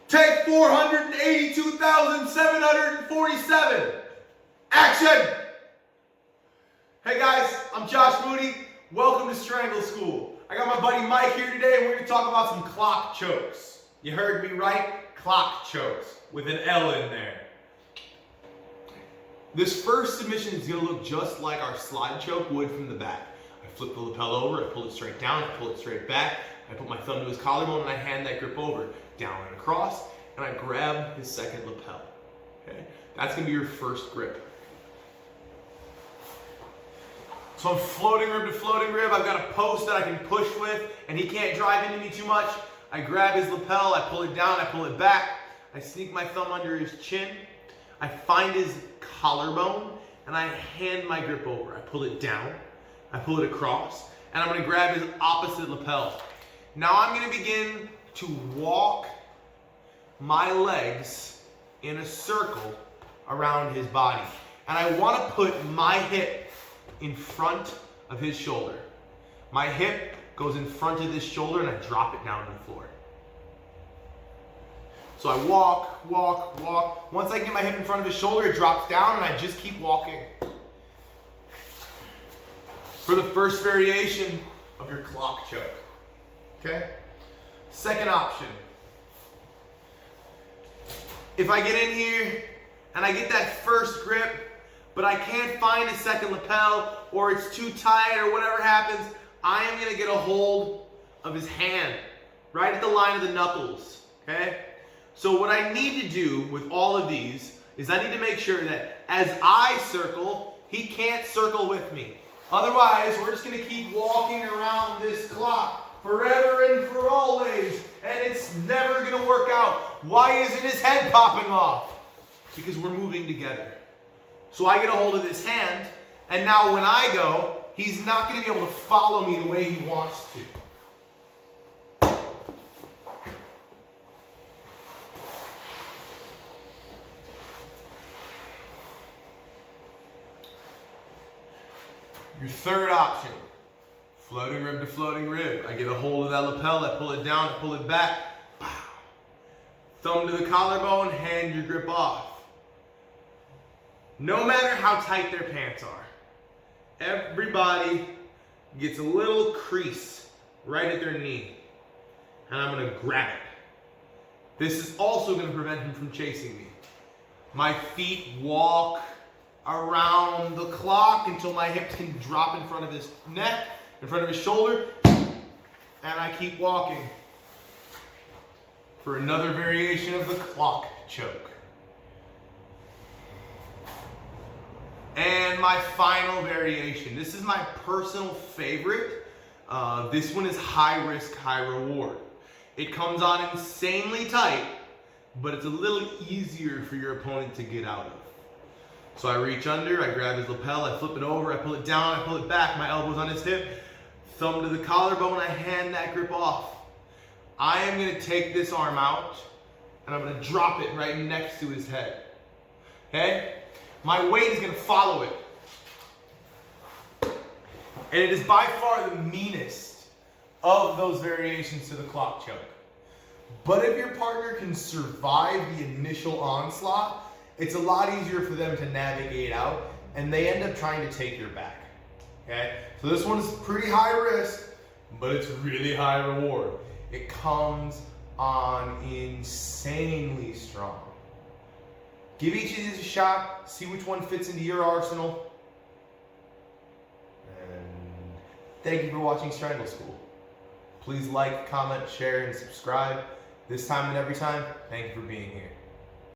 Take 482,747. Action! Hey guys, I'm Josh Moody. Welcome to Strangle School. I got my buddy Mike here today and we're going to talk about some clock chokes. You heard me right? Clock chokes with an L in there. This first submission is going to look just like our slide choke would from the back. I flip the lapel over, I pull it straight down, I pull it straight back, I put my thumb to his collarbone and I hand that grip over, down and across, and I grab his second lapel. Okay? That's going to be your first grip. So I'm floating rib to floating rib. I've got a post that I can push with, and he can't drive into me too much. I grab his lapel, I pull it down, I pull it back. I sneak my thumb under his chin. I find his collarbone, and I hand my grip over. I pull it down, I pull it across, and I'm going to grab his opposite lapel. Now I'm going to begin to walk my legs in a circle around his body. And I want to put my hip in front of his shoulder. My hip goes in front of this shoulder and I drop it down to the floor. So I walk, walk, walk. Once I get my hip in front of his shoulder, it drops down and I just keep walking. For the first variation of your clock choke. Okay? Second option. If I get in here and I get that first grip, but I can't find a second lapel or it's too tight or whatever happens, I am going to get a hold of his hand right at the line of the knuckles. Okay? So what I need to do with all of these is I need to make sure that as I circle, he can't circle with me. Otherwise, we're just going to keep walking around this clock forever and for always, and it's never going to work out. Why isn't his head popping off? Because we're moving together. So I get a hold of his hand, and now when I go, he's not going to be able to follow me the way he wants to. Your third option, floating rib to floating rib. I get a hold of that lapel, I pull it down, I pull it back. Pow. Thumb to the collarbone, hand your grip off. No matter how tight their pants are, everybody gets a little crease right at their knee. And I'm going to grab it. This is also going to prevent him from chasing me. My feet walk around the clock until my hips can drop in front of his neck, in front of his shoulder, and I keep walking for another variation of the clock choke. And my final variation. This is my personal favorite. This one is high risk, high reward. It comes on insanely tight, but it's a little easier for your opponent to get out of. So I reach under, I grab his lapel, I flip it over, I pull it down, I pull it back, my elbow's on his hip, thumb to the collarbone, I hand that grip off. I am going to take this arm out, and I'm going to drop it right next to his head. Okay? My weight is going to follow it. And it is by far the meanest of those variations to the clock choke. But if your partner can survive the initial onslaught, it's a lot easier for them to navigate out, and they end up trying to take your back. Okay? So this one is pretty high risk, but it's really high reward. It comes on insanely strong. Give each of these a shot, see which one fits into your arsenal. And thank you for watching Strangle School. Please like, comment, share, and subscribe. This time and every time, thank you for being here.